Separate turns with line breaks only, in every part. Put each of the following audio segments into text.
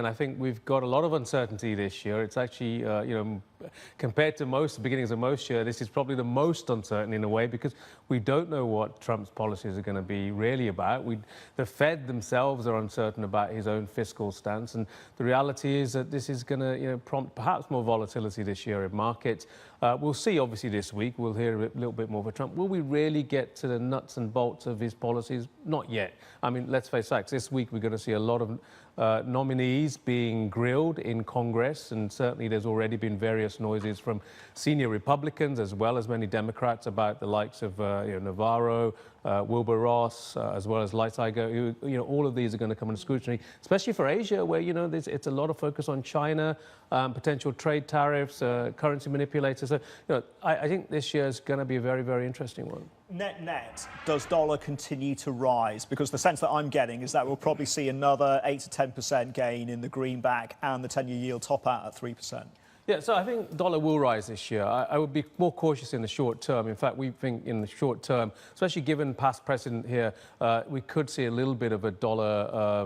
And I think we've got a lot of uncertainty this year. It's actually, compared to the beginnings of most year, this is probably the most uncertain in a way because we don't know what Trump's policies are going to be really about. The Fed themselves are uncertain about his own fiscal stance. And the reality is that this is going to prompt perhaps more volatility this year in markets. We'll see, obviously, this week. We'll hear a little bit more from Trump. Will we really get to the nuts and bolts of his policies? Not yet. I mean, let's face facts. This week, we're going to see a lot of nominees being grilled in Congress, and certainly there's already been various noises from senior Republicans as well as many Democrats about the likes of Navarro, Wilbur Ross, as well as Lighthizer. All of these are going to come under scrutiny, especially for Asia, where it's a lot of focus on China, potential trade tariffs, currency manipulators. So I think this year is going to be a very, very interesting one.
Net, does dollar continue to rise? Because the sense that I'm getting is that we'll probably see another 8 to 10% gain in the greenback and the 10-year yield top out at 3%.
Yeah, so I think dollar will rise this year. I would be more cautious in the short term. In fact, we think in the short term, especially given past precedent here, we could see a little bit of a dollar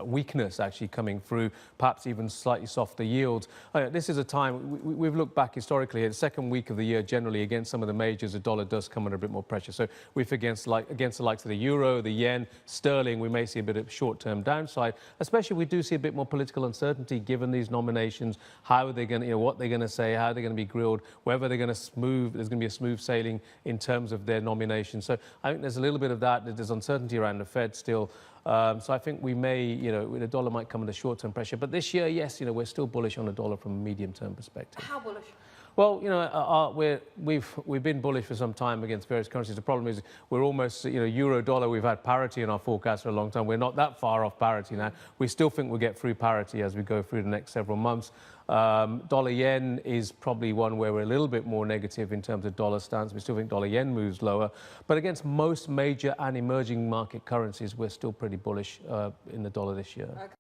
weakness actually coming through, perhaps even slightly softer yields. This is a time, we've looked back historically, the second week of the year generally against some of the majors, the dollar does come under a bit more pressure. So we've against the likes of the euro, the yen, sterling, we may see a bit of short-term downside, especially we do see a bit more political uncertainty given these nominations, how are they going to, what they're going to say, how they're going to be grilled, whether they're going to there's going to be a smooth sailing in terms of their nomination. So I think there's a little bit of that. There's uncertainty around the Fed still. So I think we may, the dollar might come under short-term pressure. But this year, yes, we're still bullish on the dollar from a medium-term perspective.
How bullish?
Well, we've been bullish for some time against various currencies. The problem is we're almost, euro dollar, we've had parity in our forecast for a long time. We're not that far off parity now. We still think we'll get through parity as we go through the next several months. Dollar yen is probably one where we're a little bit more negative in terms of dollar stance. We still think dollar yen moves lower. But against most major and emerging market currencies, we're still pretty bullish in the dollar this year. Okay.